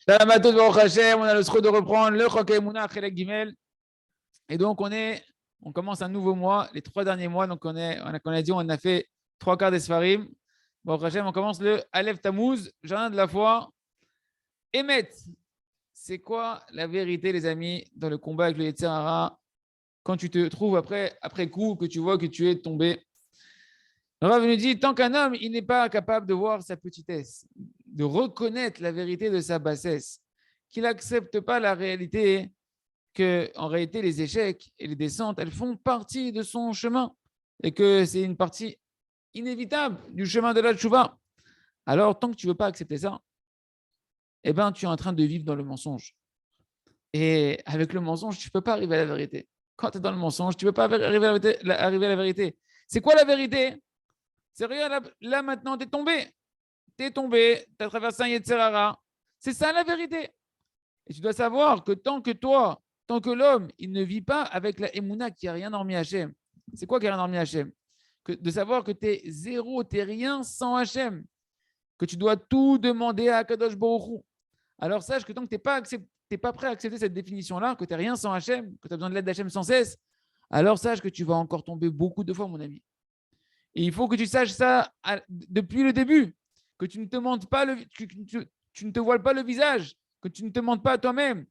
Shalom à tous, Baruch Hashem. On a le sroud de reprendre le Chok Emunah Chelek Gimel. Et donc, on commence un nouveau mois, les 3 derniers mois. Donc, on a dit, on a fait 3 quarts des Sfarim. Baruch Hashem, on commence le Aleph Tammuz, Jardin de la foi. Emet, c'est quoi la vérité, les amis, dans le combat avec le Yetzer Hara, quand tu te trouves après coup, que tu vois que tu es tombé? Le Rav nous dit, tant qu'un homme, il n'est pas capable de voir sa petitesse, de reconnaître la vérité de sa bassesse, qu'il n'accepte pas la réalité, que en réalité, les échecs et les descentes, elles font partie de son chemin et que c'est une partie inévitable du chemin de la tchouva. Alors, tant que tu ne veux pas accepter ça, eh ben, tu es en train de vivre dans le mensonge. Et avec le mensonge, tu ne peux pas arriver à la vérité. Quand tu es dans le mensonge, tu ne peux pas arriver à la vérité. C'est quoi la vérité? C'est rien, là maintenant, tu es tombé. Tu es tombé, tu as traversé un Yetzer Hara. C'est ça la vérité. Et tu dois savoir que tant que l'homme, il ne vit pas avec la Emouna qui n'a rien hormis Hachem. C'est quoi qui n'a rien hormis Hachem? De savoir que tu es zéro, tu n'es rien sans Hachem. Que tu dois tout demander à Kadosh Baruch Hu. Alors sache que tant que tu n'es pas prêt à accepter cette définition-là, que tu n'es rien sans Hachem, que tu as besoin de l'aide d'Hachem sans cesse, alors sache que tu vas encore tomber beaucoup de fois, mon ami. Et il faut que tu saches ça depuis le début, que tu ne te montes pas tu ne te voiles pas le visage, que tu ne te montes pas à toi-même.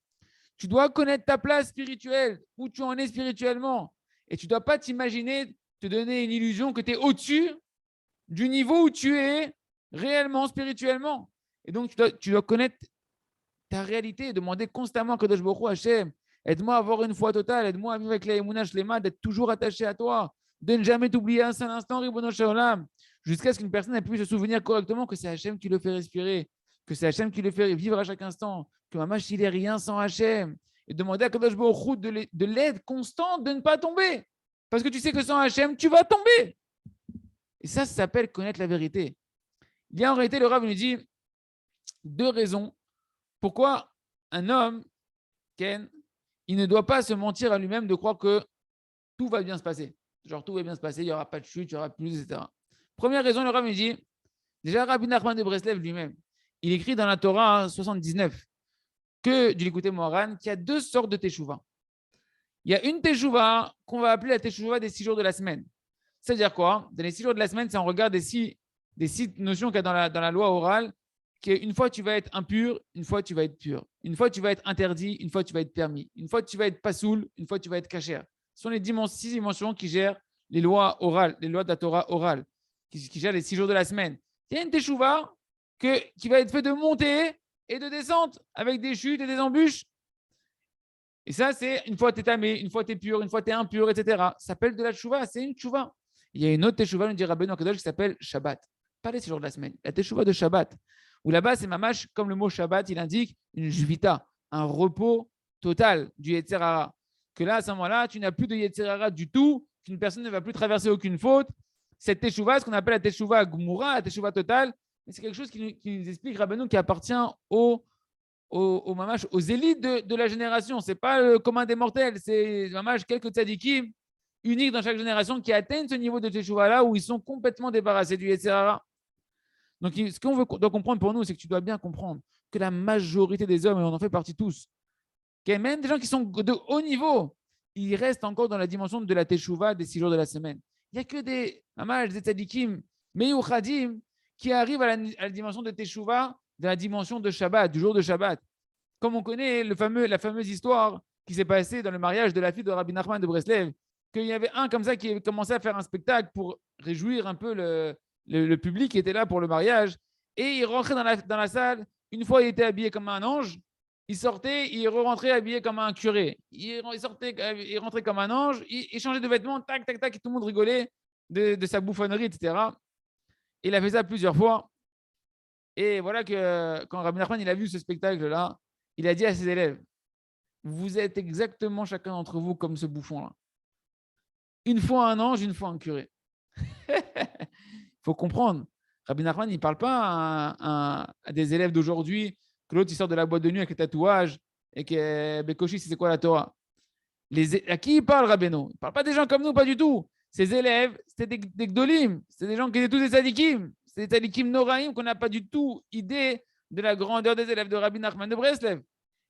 Tu dois connaître ta place spirituelle, où tu en es spirituellement. Et tu ne dois pas t'imaginer, te donner une illusion que tu es au-dessus du niveau où tu es réellement spirituellement. Et donc, tu dois connaître ta réalité et demander constamment à Kadosh Baruch Hu, Hashem, aide-moi à avoir une foi totale, aide-moi à vivre avec la Emunah Shlema, d'être toujours attaché à toi, de ne jamais t'oublier un seul instant, Ribono Shel Olam, jusqu'à ce qu'une personne ait pu se souvenir correctement que c'est Hashem qui le fait respirer, que c'est Hashem qui le fait vivre à chaque instant, que Mamash, il n'est rien sans Hashem. Et demander à Kadosh Baruch Hu de l'aide constante de ne pas tomber. Parce que tu sais que sans Hashem, tu vas tomber. Et ça s'appelle connaître la vérité. Il y a en réalité, le Rav nous dit 2 raisons pourquoi un homme, Ken, il ne doit pas se mentir à lui-même de croire que tout va bien se passer. Genre, tout va bien se passer, il n'y aura pas de chute, il n'y aura plus, etc. Première raison, le Rav me dit, déjà, Rabbi Nachman de Breslev lui-même, il écrit dans la Torah 79 que du l'écouter Moharan, qu'il y a 2 sortes de teshuva. Il y a une teshuva qu'on va appeler la teshuva des 6 jours de la semaine. C'est-à-dire quoi? Dans les 6 jours de la semaine, c'est on regarde des six notions qu'il y a dans la loi orale, qu'une fois tu vas être impur, une fois tu vas être pur. Une fois tu vas être interdit, une fois tu vas être permis. Une fois tu vas être pasoul, une fois tu vas être cachère. Ce sont les 6 dimensions qui gèrent les lois orales, les lois de la Torah orale, qui gèrent les 6 jours de la semaine. Il y a une teshuva qui va être fait de montée et de descente, avec des chutes et des embûches. Et ça, c'est une fois tu es tamé, une fois tu es pur, une fois tu es impur, etc. Ça s'appelle de la teshuva, c'est une teshuva. Il y a une autre teshuva, nous dit Rabbeinu Akadosh, qui s'appelle Shabbat. Pas les 6 jours de la semaine, la teshuva de Shabbat. Où là-bas, c'est mamash, comme le mot Shabbat, il indique une jvita, un repos total du Yetzer Hara. Que là, à ce moment-là, tu n'as plus de Yetzer Hara du tout, qu'une personne ne va plus traverser aucune faute. Cette teshuva, ce qu'on appelle la teshuva gmura, la teshuva totale, c'est quelque chose qui nous explique Rabbeinu qui appartient aux élites de la génération. Ce n'est pas le commun des mortels, c'est mamash quelques tzadikim uniques dans chaque génération qui atteignent ce niveau de teshuva-là où ils sont complètement débarrassés du Yetzer Hara. Donc, ce qu'on doit comprendre pour nous, c'est que tu dois bien comprendre que la majorité des hommes, et on en fait partie tous, même des gens qui sont de haut niveau, ils restent encore dans la dimension de la teshuva des 6 jours de la semaine. Il n'y a que des tzadikim, meyuchadim, qui arrivent à la dimension de teshuva, de la dimension de Shabbat, du jour de Shabbat. Comme on connaît la fameuse histoire qui s'est passée dans le mariage de la fille de Rabbi Nachman de Breslev, qu'il y avait un comme ça qui commençait à faire un spectacle pour réjouir un peu le public qui était là pour le mariage, et il rentrait dans la salle. Une fois, il était habillé comme un ange, il sortait, il rentrait habillé comme un curé. Il rentrait comme un ange, il changeait de vêtements, tac, tac, tac, et tout le monde rigolait de sa bouffonnerie, etc. Il a fait ça plusieurs fois. Et voilà que quand Rabbi Nachman il a vu ce spectacle-là, il a dit à ses élèves, vous êtes exactement chacun d'entre vous comme ce bouffon-là. Une fois un ange, une fois un curé. Il faut comprendre. Rabbi Nachman, il ne parle pas à des élèves d'aujourd'hui, que l'autre, il sort de la boîte de nuit avec les tatouages et que Bekoshi, c'est quoi la Torah? À qui il parle, Rabbeinu? Il ne parle pas des gens comme nous, pas du tout. Ses élèves, c'était des gdolim. C'était des gens qui étaient tous des tzadikim. C'est des tzadikim noraïm qu'on n'a pas du tout idée de la grandeur des élèves de Rabbi Nachman de Breslev.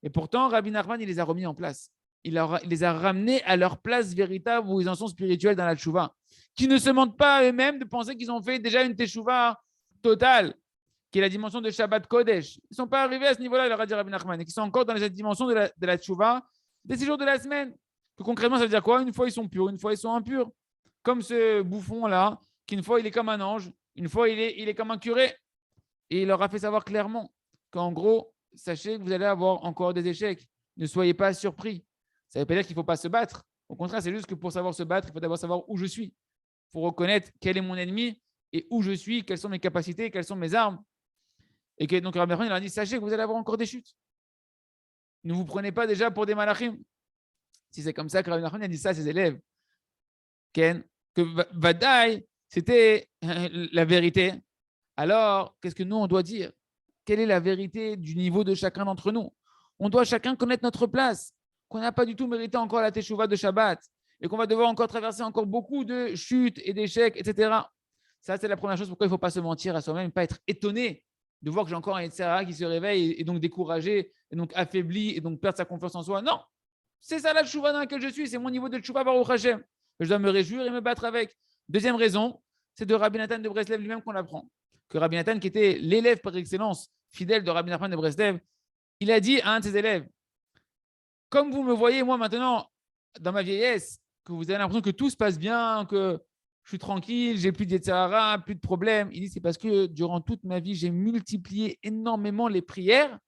Et pourtant, Rabbi Nachman, il les a remis en place. Il les a ramenés à leur place véritable où ils en sont spirituels dans la tchouva. Qui ne se mentent pas à eux-mêmes de penser qu'ils ont fait déjà une teshuva totale, qui est la dimension de Shabbat Kodesh. Ils ne sont pas arrivés à ce niveau-là, il leur a dit Rabbi Nachman, et qui sont encore dans cette dimension de la tchouva des 6 jours de la semaine. Que concrètement, ça veut dire quoi? Une fois, ils sont purs, une fois, ils sont impurs. Comme ce bouffon-là, qu'une fois, il est comme un ange, une fois, il est comme un curé. Et il leur a fait savoir clairement qu'en gros, sachez que vous allez avoir encore des échecs. Ne soyez pas surpris. Ça ne veut pas dire qu'il ne faut pas se battre. Au contraire, c'est juste que pour savoir se battre, il faut d'abord savoir où je suis. Il faut reconnaître quel est mon ennemi et où je suis, quelles sont mes capacités, quelles sont mes armes. Et que, donc, Rabbi Nachman, il leur a dit, sachez que vous allez avoir encore des chutes. Ne vous prenez pas déjà pour des malachim. Si c'est comme ça que Rabbi Nachman a dit ça à ses élèves, Ken, que Vadaï, c'était la vérité. Alors, qu'est-ce que nous, on doit dire? Quelle est la vérité du niveau de chacun d'entre nous? On doit chacun connaître notre place, qu'on n'a pas du tout mérité encore la teshuva de Shabbat et qu'on va devoir encore traverser encore beaucoup de chutes et d'échecs, etc. Ça, c'est la première chose pourquoi il ne faut pas se mentir à soi-même, pas être étonné de voir que j'ai encore un Yetzirah qui se réveille et donc découragé et donc affaibli et donc perdre sa confiance en soi. Non, c'est ça la teshuva dans laquelle je suis, c'est mon niveau de teshuva Baruch Hashem. Je dois me réjouir et me battre avec. Deuxième raison, c'est de Rabbi Nathan de Breslev lui-même qu'on apprend. Que Rabbi Nathan, qui était l'élève par excellence fidèle de Rabbi Nachman de Breslev, il a dit à un de ses élèves, comme vous me voyez moi maintenant dans ma vieillesse, que vous avez l'impression que tout se passe bien, que je suis tranquille, j'ai plus de Yetzirah, plus de problèmes. Il dit, c'est parce que durant toute ma vie, j'ai multiplié énormément les prières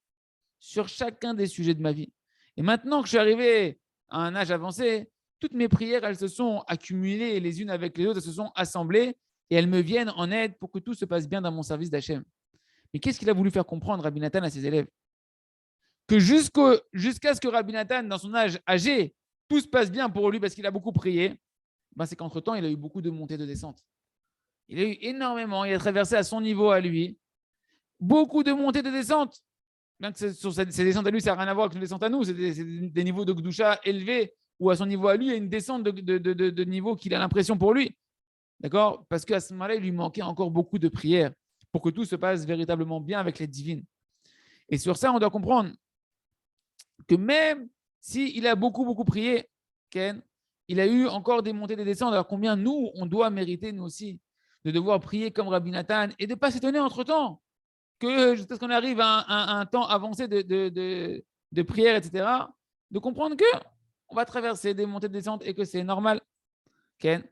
sur chacun des sujets de ma vie. Et maintenant que je suis arrivé à un âge avancé, toutes mes prières, elles se sont accumulées les unes avec les autres, elles se sont assemblées et elles me viennent en aide pour que tout se passe bien dans mon service d'Hachem. Mais qu'est-ce qu'il a voulu faire comprendre, Rabbi Nathan, à ses élèves? Que jusqu'à ce que Rabbi Nathan, dans son âge âgé, tout se passe bien pour lui parce qu'il a beaucoup prié, ben c'est qu'entre-temps, il a eu beaucoup de montées, de descentes. Il a eu énormément, il a traversé à son niveau à lui, beaucoup de montées, de descentes. Même que sur ces descentes à lui, ça n'a rien à voir avec une descente à nous, c'est des niveaux de Gdusha élevés, ou à son niveau à lui, il y a une descente de niveau qu'il a l'impression pour lui. D'accord? Parce qu'à ce moment-là, il lui manquait encore beaucoup de prières pour que tout se passe véritablement bien avec les divines. Et sur ça, on doit comprendre que même s'il a beaucoup, beaucoup prié, Ken, il a eu encore des montées et des descentes. Alors combien nous, on doit mériter, nous aussi, de devoir prier comme Rabbi Nathan et de ne pas s'étonner entre-temps que jusqu'à ce qu'on arrive à un temps avancé de prière, etc., de comprendre qu'on va traverser des montées et des descentes et que c'est normal. Ken.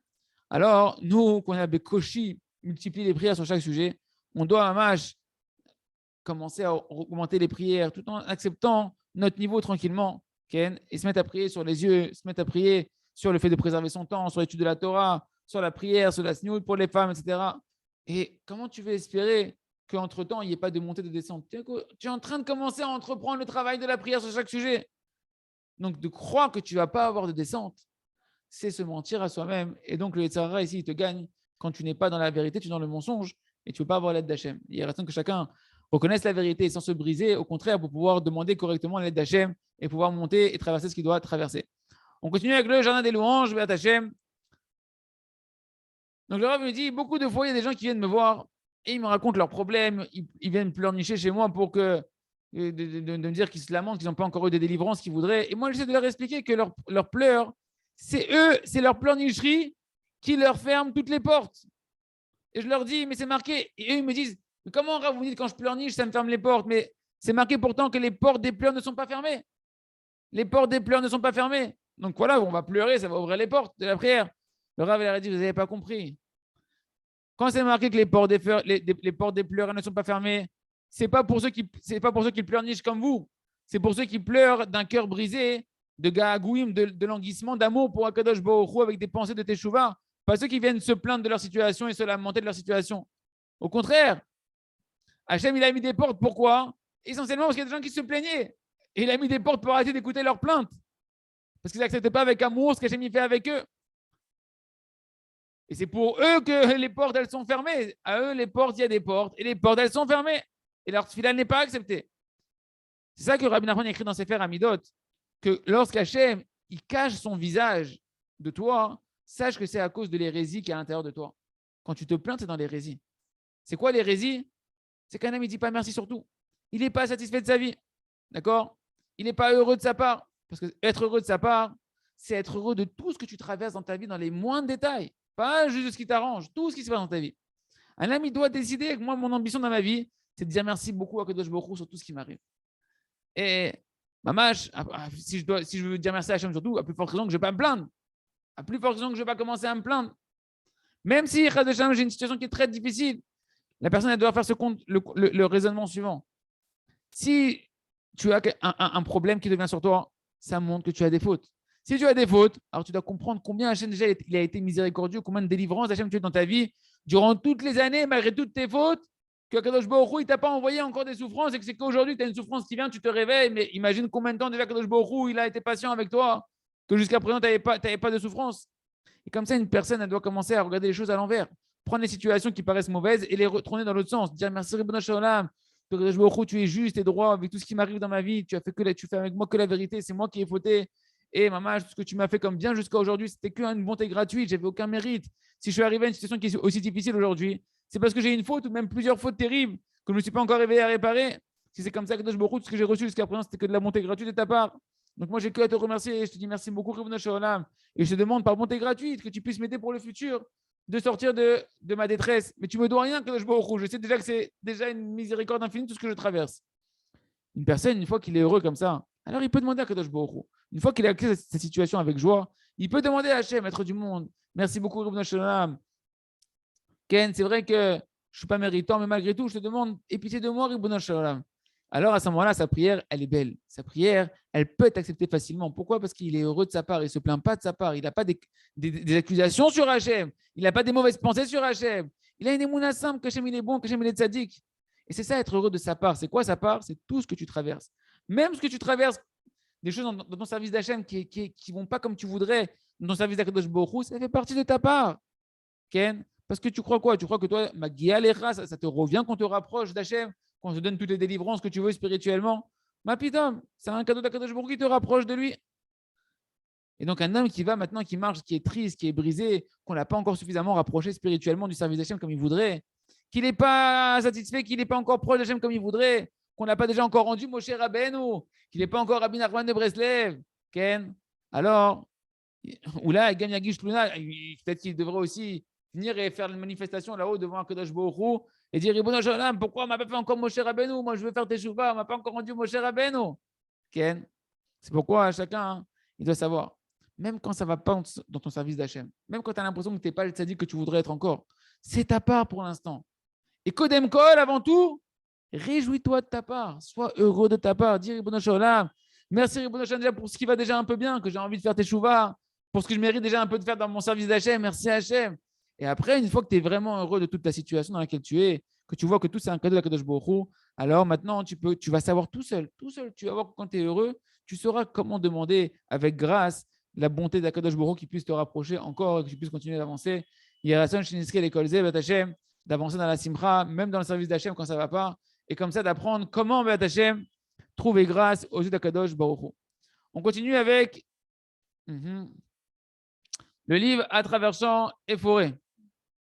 Alors, nous, qu'on a Bekoshi, multiplier les prières sur chaque sujet, on doit, commencer à augmenter les prières tout en acceptant notre niveau tranquillement, Ken, et se mettre à prier sur les yeux, se mettre à prier sur le fait de préserver son temps, sur l'étude de la Torah, sur la prière, sur la sniout pour les femmes, etc. Et comment tu veux espérer qu'entre-temps, il n'y ait pas de montée, de descente? Tu es en train de commencer à entreprendre le travail de la prière sur chaque sujet. Donc, de croire que tu ne vas pas avoir de descente, c'est se mentir à soi-même. Et donc, le Yetzirah, ici, il te gagne quand tu n'es pas dans la vérité, tu es dans le mensonge et tu ne peux pas avoir l'aide d'Hachem. Il reste que chacun reconnaisse la vérité sans se briser, au contraire, pour pouvoir demander correctement l'aide d'Hachem et pouvoir monter et traverser ce qu'il doit traverser. On continue avec le jardin des louanges, Béat Hachem. Donc, le Rav me dit, beaucoup de fois, il y a des gens qui viennent me voir et ils me racontent leurs problèmes, ils viennent pleurnicher chez moi pour que de me dire qu'ils se lamentent, qu'ils n'ont pas encore eu de délivrance qu'ils voudraient. Et moi, j'essaie de leur expliquer que leurs pleurs, c'est eux, c'est leur pleurnicherie qui leur ferme toutes les portes. Et je leur dis, mais c'est marqué. Et eux, ils me disent, mais comment vous me dites quand je pleurniche, ça me ferme les portes? Mais c'est marqué pourtant que les portes des pleurs ne sont pas fermées. Les portes des pleurs ne sont pas fermées. Donc voilà, on va pleurer, ça va ouvrir les portes de la prière. Le Rav leur a dit, vous n'avez pas compris. Quand c'est marqué que les portes des pleurs ne sont pas fermées, c'est pas pour ceux qui pleurnichent comme vous. C'est pour ceux qui pleurent d'un cœur brisé, de ga'agouim, de languissement, d'amour pour Akadosh Baruch Hu avec des pensées de teshuva. Pas ceux qui viennent se plaindre de leur situation et se lamenter de leur situation. Au contraire, Hachem, il a mis des portes. Pourquoi? Essentiellement parce qu'il y a des gens qui se plaignaient. Et il a mis des portes pour arrêter d'écouter leurs plaintes. Parce qu'ils n'acceptaient pas avec amour ce qu'Hachem y fait avec eux. Et c'est pour eux que les portes, elles sont fermées. À eux, les portes, il y a des portes. Et les portes, elles sont fermées. Et leur tefila n'est pas acceptée. C'est ça que Rabbi Nachman écrit dans Sefer Amidot. Que lorsqu'Hachem, il cache son visage de toi, sache que c'est à cause de l'hérésie qui est à l'intérieur de toi. Quand tu te plains, c'est dans l'hérésie. C'est quoi l'hérésie? C'est qu'un homme ne dit pas merci sur tout. il n'est pas satisfait de sa vie. D'accord? Il n'est pas heureux de sa part. Parce que être heureux de sa part, c'est être heureux de tout ce que tu traverses dans ta vie, dans les moindres détails. Pas juste ce qui t'arrange, tout ce qui se passe dans ta vie. Un homme, il doit décider que moi, mon ambition dans ma vie, c'est de dire merci beaucoup à Kadosh Baruch Hu sur tout ce qui m'arrive. Et Mamash, si je veux dire merci à Hachem surtout, à plus forte raison que je ne vais pas me plaindre. À plus forte raison que je ne vais pas commencer à me plaindre. Même si, j'ai une situation qui est très difficile, la personne elle doit faire le raisonnement suivant. Si tu as un problème qui devient sur toi, ça montre que tu as des fautes. Si tu as des fautes, alors tu dois comprendre combien Hachem déjà il a été miséricordieux, combien de délivrances Hachem tu as dans ta vie durant toutes les années, malgré toutes tes fautes, que Kadosh Baruch Hu, il t'a pas envoyé encore des souffrances et que c'est qu'aujourd'hui tu as une souffrance qui vient, tu te réveilles, mais imagine combien de temps déjà Kadosh Baruch Hu, il a été patient avec toi, que jusqu'à présent tu n'avais pas de souffrance. Et comme ça, une personne, elle doit commencer à regarder les choses à l'envers, prendre les situations qui paraissent mauvaises et les retourner dans l'autre sens, dire merci Ribono Shel Olam, tu es juste et droit avec tout ce qui m'arrive dans ma vie, tu fais avec moi que la vérité, c'est moi qui ai fauté. Et maman, tout ce que tu m'as fait comme bien jusqu'à aujourd'hui, c'était qu'une bonté gratuite, j'avais aucun mérite. Si je suis arrivé à une situation qui est aussi difficile aujourd'hui, c'est parce que j'ai une faute ou même plusieurs fautes terribles que je ne me suis pas encore réveillé à réparer. Si c'est comme ça que tout ce que j'ai reçu jusqu'à présent, c'était que de la bonté gratuite de ta part. Donc moi, j'ai que à te remercier et je te dis merci beaucoup, Ribono Shel Olam. Et je te demande par bonté gratuite que tu puisses m'aider pour le futur de sortir de ma détresse. Mais tu me dois rien, Kadosh Baruch Hu. Je sais déjà que c'est déjà une miséricorde infinie tout ce que je traverse. Une personne, une fois qu'il est heureux comme ça, alors il peut demander à Kadosh Baruch Hu. Une fois qu'il a acquis cette situation avec joie, il peut demander à Hachem, maître du monde, merci beaucoup, Ribono Shel Olam. Ken, c'est vrai que je ne suis pas méritant, mais malgré tout, je te demande, aie pitié de moi, Ribono Shel Olam. Alors à ce moment-là, sa prière, elle est belle. Sa prière, elle peut être acceptée facilement. Pourquoi? Parce qu'il est heureux de sa part, il ne se plaint pas de sa part, il n'a pas des accusations sur Hachem, il n'a pas des mauvaises pensées sur Hachem. Il a une émouna simple, que Hachem il est bon, que Hachem il est tzaddik. Et c'est ça, être heureux de sa part. C'est quoi sa part? C'est tout ce que tu traverses. Même ce que tu traverses, des choses dans ton service d'Hachem qui ne vont pas comme tu voudrais, dans ton service d'Akadosh Baruch Hu, ça fait partie de ta part. Ken? Parce que tu crois quoi? Tu crois que toi, ça te revient qu'on te rapproche d'Hachem, qu'on te donne toutes les délivrances que tu veux spirituellement? Ma pitom, c'est un cadeau d'Akadosh Baruch Hu qui te rapproche de lui. Et donc, un homme qui va maintenant, qui marche, qui est triste, qui est brisé, qu'on n'a pas encore suffisamment rapproché spirituellement du service d'Hachem comme il voudrait, qu'il n'est pas satisfait, qu'il n'est pas encore proche d'Hachem comme il voudrait, qu'on n'a pas déjà encore rendu Moshe Rabbeinu, qu'il n'est pas encore Rabbi Nachman de Breslev, Ken, alors, ou là, il gagne à Gish Luna, peut-être qu'il devrait aussi venir et faire une manifestation là-haut devant Akadosh Baruch Hu et dire Ribono Shel Olam, pourquoi on m'a pas fait encore Moshe Rabbeinu? Moi, je veux faire Teshuvah, on m'a pas encore rendu Moshe Rabbeinu. Ken, c'est pourquoi chacun, hein, il doit savoir. Même quand ça ne va pas dans ton service d'Hachem, même quand tu as l'impression que tu n'es pas le tzaddik que tu voudrais être encore, c'est ta part pour l'instant. Et Kodem Kol, avant tout, réjouis-toi de ta part, sois heureux de ta part, dis Ribono Shel Olam, merci Ribono Shel Olam pour ce qui va déjà un peu bien, que j'ai envie de faire Teshuvah, pour ce que je mérite déjà un peu de faire dans mon service d'Hachem, merci Hachem. Et après, une fois que tu es vraiment heureux de toute ta situation dans laquelle tu es, que tu vois que tout c'est un cadeau d'Akadosh Baruch Hu, alors maintenant tu vas savoir tout seul, tu vas voir que quand tu es heureux, tu sauras comment demander avec grâce la bonté d'Akadosh Baruch Hu qui puisse te rapprocher encore et que tu puisses continuer d'avancer. D'avancer dans la simcha, même dans le service d'Hachem quand ça ne va pas, et comme ça d'apprendre comment Hachem trouver grâce aux yeux d'Akadosh Baruch Hu. On continue avec le livre À travers champs et forêts.